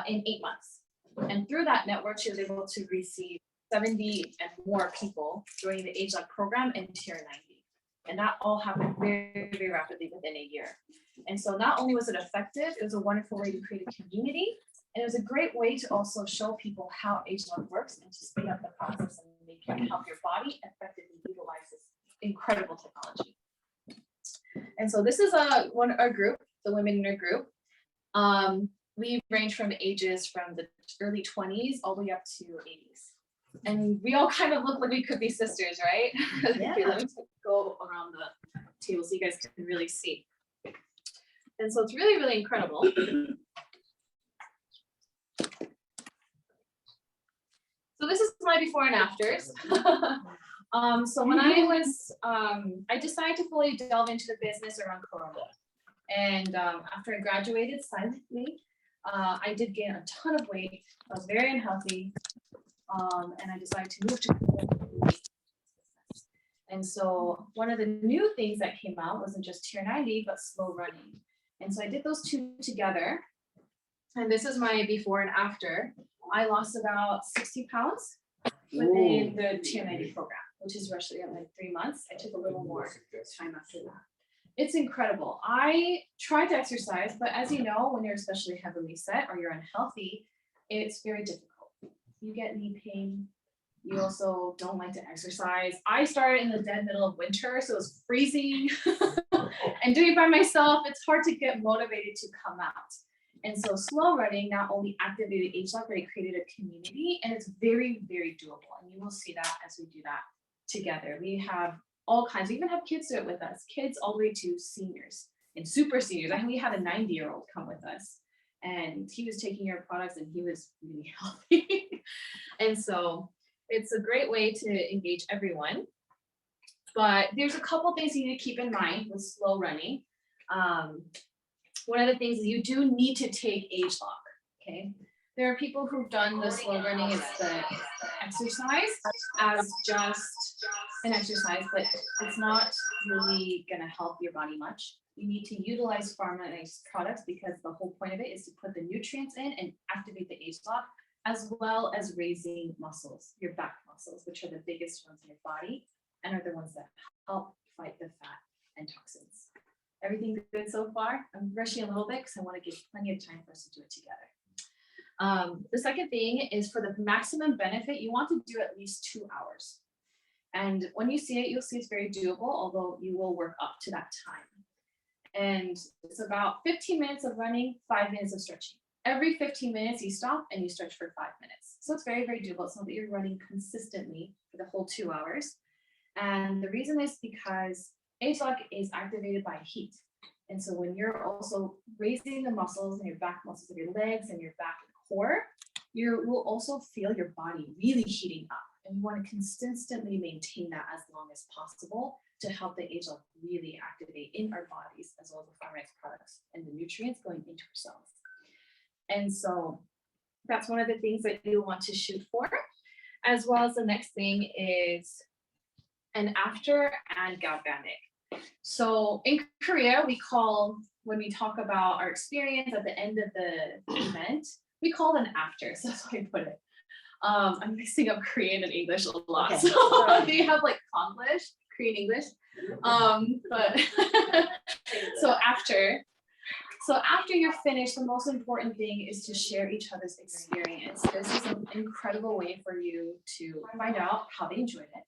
in 8 months. And through that network, she was able to receive 70 and more people joining the Age Lock program in Tier 90. And that all happened very, very rapidly within a year. And so not only was it effective, it was a wonderful way to create a community. And it was a great way to also show people how Age Lock works and to speed up the process and make it help your body effectively utilize this incredible technology. And so this is our group, the women in our group. We range from ages from the early 20s all the way up to 80s. And we all kind of look like we could be sisters, right? Yeah. Okay, let me go around the table so you guys can really see. And so it's really, really incredible. So this is my before and afters. So when I decided to fully delve into the business around Corona. And after I graduated silently, I did gain a ton of weight. I was very unhealthy. And I decided to move to business. And so one of the new things that came out wasn't just Tier 90, but slow running. And so I did those two together. And this is my before and after. I lost about 60 pounds within the Tier 90 program, which is roughly in like 3 months. I took a little more time after that. It's incredible. I tried to exercise, but as you know, when you're especially heavily set or you're unhealthy, it's very difficult. You get knee pain. You also don't like to exercise. I started in the dead middle of winter, so it was freezing. And doing it by myself, it's hard to get motivated to come out. And so slow running not only activated Age Lock, but it created a community, and it's very, very doable. And you will see that as we do that together. We have all kinds. We even have kids do it with us, kids all the way to seniors and super seniors. I think we had a 90-year-old come with us, and he was taking our products and he was really healthy. And so it's a great way to engage everyone. But there's a couple things you need to keep in mind with slow running. One of the things is you do need to take Age Lock, okay? There are people who've done the slow running as the exercise as just an exercise, but it's not really gonna help your body much. You need to utilize pharma-based products because the whole point of it is to put the nutrients in and activate the Age Lock, as well as raising muscles, your back muscles, which are the biggest ones in your body and are the ones that help fight the fat and toxins. Everything good so far? I'm rushing a little bit because I want to give plenty of time for us to do it together. The second thing is for the maximum benefit, you want to do at least 2 hours. And when you see it, you'll see it's very doable, although you will work up to that time. And it's about 15 minutes of running, 5 minutes of stretching. Every 15 minutes you stop and you stretch for 5 minutes. So it's very, very doable. It's not that you're running consistently for the whole 2 hours. And the reason is because Age Lock is activated by heat. And so when you're also raising the muscles and your back muscles of your legs and your back and core, you will also feel your body really heating up. And you want to consistently maintain that as long as possible to help the Age Lock really activate in our bodies, as well as the pharma products and the nutrients going into our cells. And so that's one of the things that you want to shoot for, as well as the next thing is an after and galvanic. So in Korea, we call, when we talk about our experience at the end of the event, we call it an after. So that's why I put it. I'm mixing up Korean and English a lot. Okay. So they have like Konglish, Korean English. But so after you're finished, the most important thing is to share each other's experience. This is an incredible way for you to find out how they enjoyed it.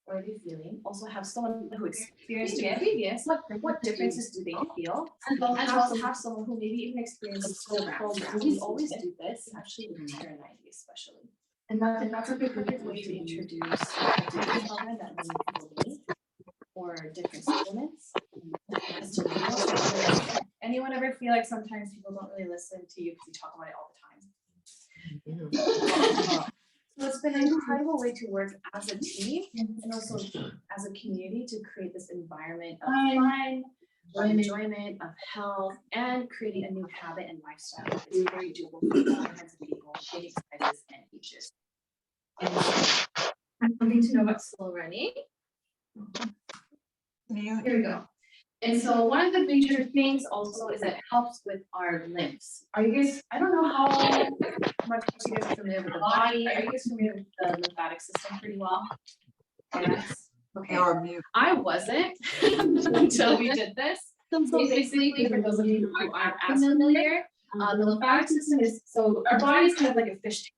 What are they feeling? Also have someone who experienced it previous, what differences do they feel? As well as have someone who maybe even experienced the program. We always do this, actually with Tier 90 especially. And that's a perfect way to introduce a different program that many people need, or different supplements. Anyone ever feel like sometimes people don't really listen to you because you talk about it all the time? So it's been an incredible way to work as a team and also as a community to create this environment of fun, of enjoyment, of health, and creating a new habit and lifestyle. It's very doable for all kinds of people, any sizes and ages. And something to know about slow running. Here we go. And so one of the major things also is that it helps with our limbs. Are you guys, I don't know how much you guys are familiar with the body. Are you guys familiar with the lymphatic system pretty well? Yes. Okay. You're mute. I wasn't until we did this. So basically, for those of you who aren't as familiar, the lymphatic system is, so our body is kind of like a fish tank.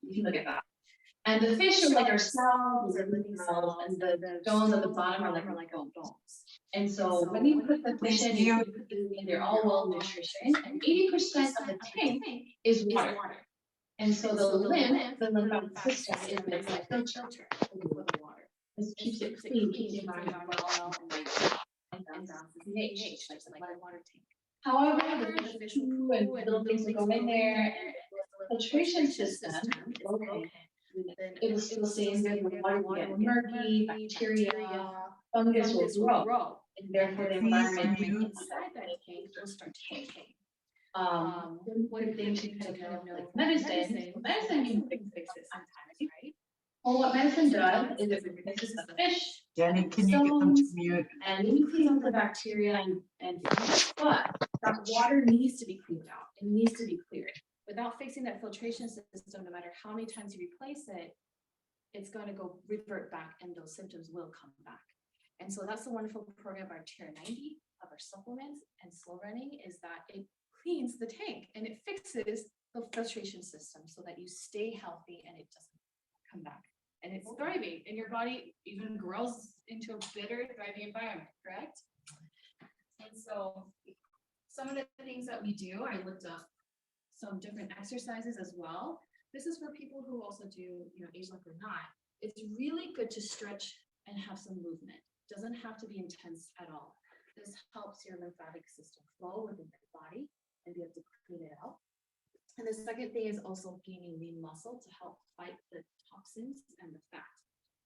You can look at that. And the fish are like our cells, these are living cells, and the stones at the bottom are like our bones. And so when you put the fish in, you put the in, they're all well nutrition, and 80% of the tank is water. And so the lymph, the lymphatic system is like a filter for the water. This keeps it clean, keeps the environment well and balances the pH, like a water tank. However, the fish will poo and little things will go in there, and the filtration system is broken. It will still stay in there, the water will get murky, bacteria, fungus will grow, and therefore the environment inside that tank will start changing. One thing to kind of know with medicine can fix it sometimes, right? Well, what medicine does is it replaces the fish. Jenny, can you get them to mute? And maybe clean up the bacteria and but that water needs to be cleaned out. It needs to be cleared. Without fixing that filtration system, no matter how many times you replace it, it's going to go revert back and those symptoms will come back. And so that's the wonderful program of our Tier 90 of our supplements and slow running is that it cleans the tank and it fixes the filtration system so that you stay healthy and it doesn't come back. And it's thriving and your body even grows into a better thriving environment, correct? And so some of the things that we do, I looked up some different exercises as well. This is for people who also do, ageLOC or not. It's really good to stretch and have some movement. Doesn't have to be intense at all. This helps your lymphatic system flow within your body and be able to clean it out. And the second thing is also gaining lean muscle to help fight the toxins and the fat.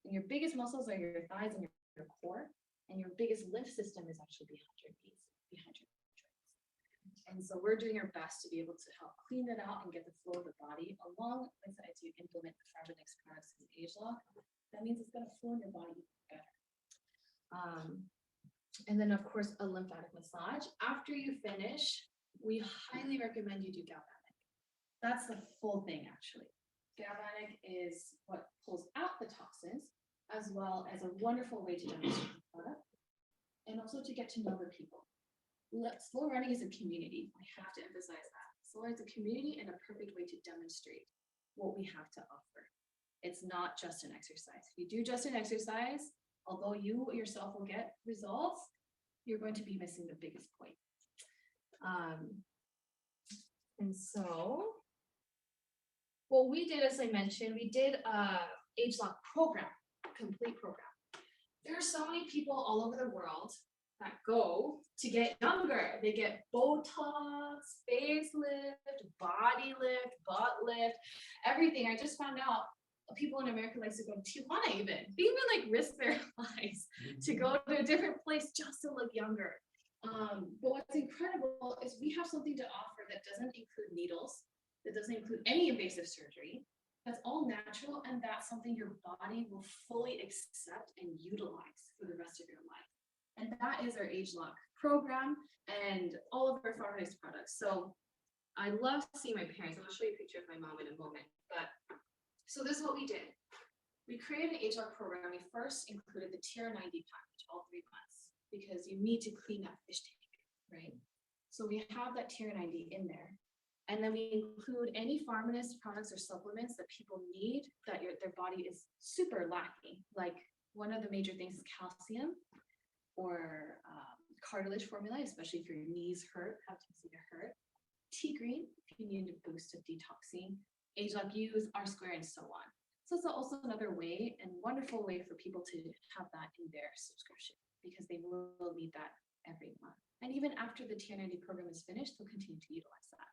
And your biggest muscles are your thighs and your core, and your biggest lymph system is actually behind your knees, behind your joints. And so we're doing our best to be able to help clean it out and get the flow of the body along with as you implement the Farmanex products in ageLOC. That means it's going to flow in your body better. And then of course a lymphatic massage. After you finish, we highly recommend you do galvanic. That's the full thing actually. Galvanic is what pulls out the toxins as well as a wonderful way to demonstrate the product and also to get to know the people. Slow running is a community. I have to emphasize that. Slow running is a community and a perfect way to demonstrate what we have to offer. It's not just an exercise. If you do just an exercise, although you yourself will get results, you're going to be missing the biggest point. And so what we did, as I mentioned, we did a ageLOC program, complete program. There are so many people all over the world that go to get younger. They get Botox, facelift, body lift, butt lift, everything. I just found out people in America like to go to Tijuana even. They even like risk their lives to go to a different place just to look younger. But what's incredible is we have something to offer that doesn't include needles, that doesn't include any invasive surgery. That's all natural, and that's something your body will fully accept and utilize for the rest of your life. And that is our ageLOC program and all of our Farmanex products. So I love seeing my parents. I'm gonna show you a picture of my mom in a moment. But so this is what we did. We created an ageLOC program. We first included the Tier 90 package, all 3 months, because you need to clean that fish tank, right? So we have that Tier 90 in there. And then we include any Farmanex products or supplements that people need that their body is super lacking. Like one of the major things is calcium or cartilage formula, especially if your knees hurt, have tendency to hurt. T-green, if you need a boost of detoxing. ageLOC Use, R-Square, and so on. So it's also another way and wonderful way for people to have that in their subscription because they will need that every month. And even after the Tier 90 program is finished, they'll continue to utilize that.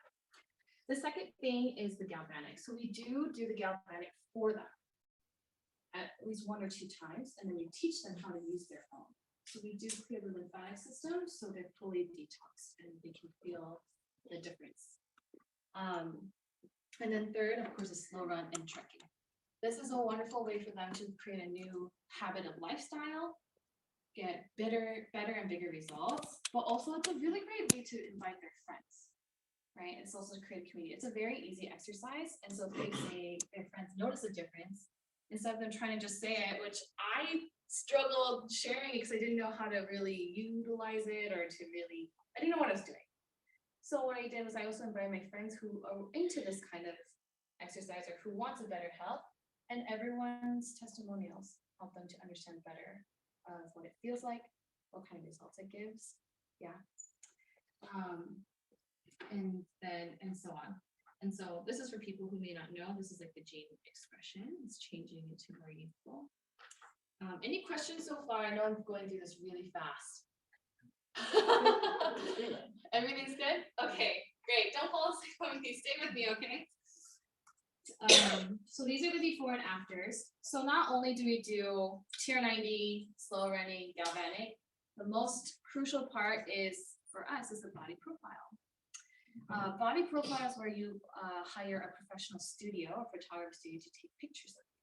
The second thing is the galvanic. So we do the galvanic for them at least 1 or 2 times, and then we teach them how to use their own. So we do clear the lymphatic system so they're fully detoxed and they can feel the difference. And then third, of course, is slow run and trekking. This is a wonderful way for them to create a new habit of lifestyle, get better and bigger results, but also it's a really great way to invite their friends, right? It's also to create a community. It's a very easy exercise. And so if they say their friends notice a difference, instead of them trying to just say it, which I struggled sharing because I didn't know how to really utilize it or to really, I didn't know what I was doing. So what I did was I also invited my friends who are into this kind of exercise or who wants a better health, and everyone's testimonials help them to understand better of what it feels like, what kind of results it gives. Yeah. And so on. And so this is for people who may not know, this is like the gene expression. It's changing into more youthful. Any questions so far? I know I'm going through this really fast. Everything's good? Okay, great. Don't fall asleep on me. Stay with me, okay? So these are the before and afters. So not only do we do TR90, slow running, galvanic, the most crucial part is for us is the body profile. Body profile is where you hire a professional studio or photography studio to take pictures of you.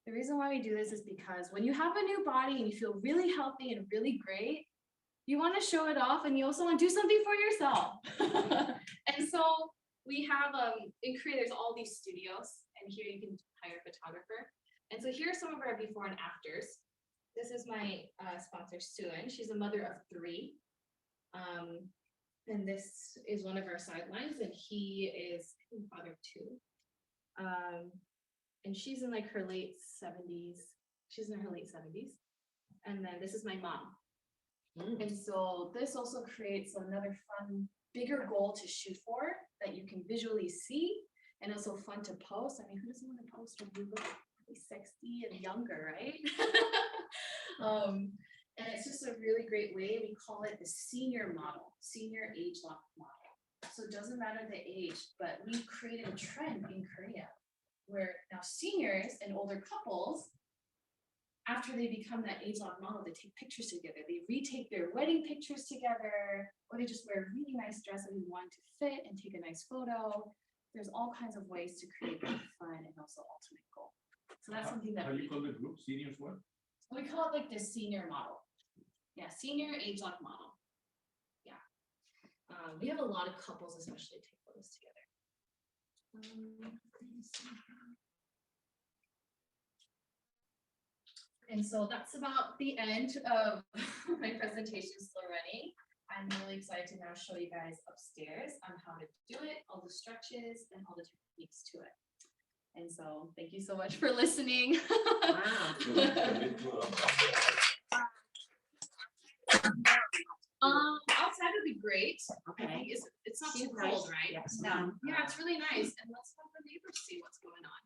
The reason why we do this is because when you have a new body and you feel really healthy and really great, you want to show it off and you also want to do something for yourself. And so we have in Korea, there's all these studios, and here you can hire a photographer. And so here are some of our before and afters. This is my sponsor, Suan. She's a mother of 3. And this is one of our sidelines, and he is father of 2. And she's in like her late 70s. She's in her late 70s. And then this is my mom. And so this also creates another fun, bigger goal to shoot for that you can visually see, and also fun to post. I mean, who doesn't want to post when you look really sexy and younger, right? And it's just a really great way. We call it the senior model, senior age lock model. So it doesn't matter the age, but we created a trend in Korea where now seniors and older couples, after they become that age lock model, they take pictures together. They retake their wedding pictures together, or they just wear a really nice dress that we want to fit and take a nice photo. There's all kinds of ways to create that fun and also ultimate goal. So that's something that How do you call the group? Seniors what? we call it like the senior model. Yeah, senior age lock model. Yeah. We have a lot of couples especially take photos together. And so that's about the end of my presentation, slow running. I'm really excited to now show you guys upstairs on how to do it, all the stretches and all the techniques to it. And so thank you so much for listening. Outside would be great. Okay. It's not too Seems cold, nice. right? Yes. No. Yeah, it's really nice. And let's have the neighbors see what's going on.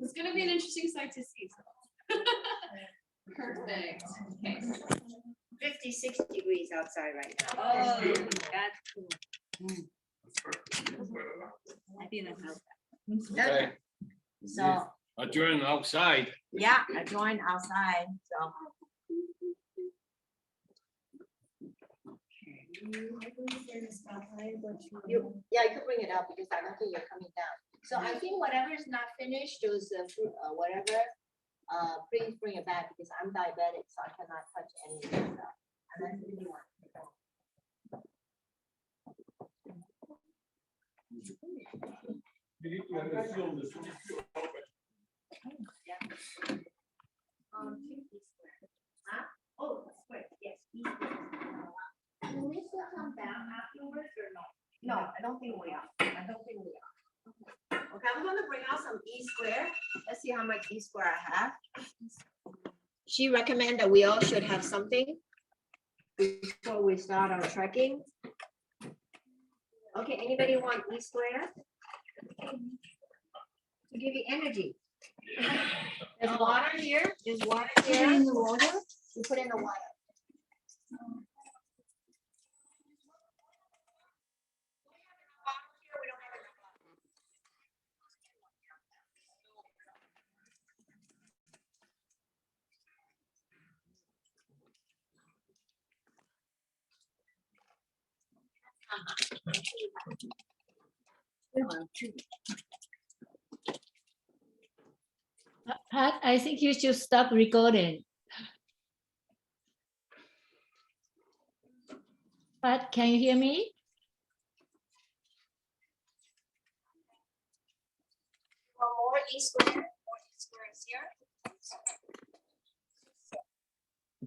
It's gonna be an interesting sight to see. So. Perfect. Okay. 56 degrees outside right now. Oh, that's cool. I didn't know that. Okay. So, Adjourn outside. yeah, I joined outside, so. Yeah, you could bring it up because I don't think you're coming down. So I think whatever is not finished, those fruit, whatever, please bring it back because I'm diabetic, so I cannot touch any of this stuff. Unless you want to. Oh, square, yes. Will we still come down afterwards or no? No, I don't think we are. I don't think we are. Okay, I'm gonna bring out some E-square. Let's see how much E-square I have. She recommended that we all should have something before we start our trekking. Okay, anybody want E-square? To give you energy. There's water here. There's water here. In the water? You put in the water. Pat, I think you should stop recording. Pat, can you hear me? More east square, more east square is here.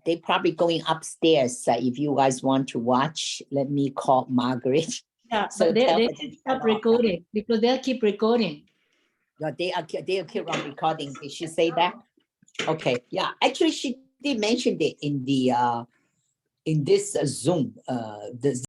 They probably going upstairs. If you guys want to watch, let me call Margaret. Yeah, So but they, tell they her should to stop turn off. recording because they'll keep recording. Yeah, they'll keep on recording. Did she say that? Okay, yeah, actually, she did mention it in the in this Zoom, the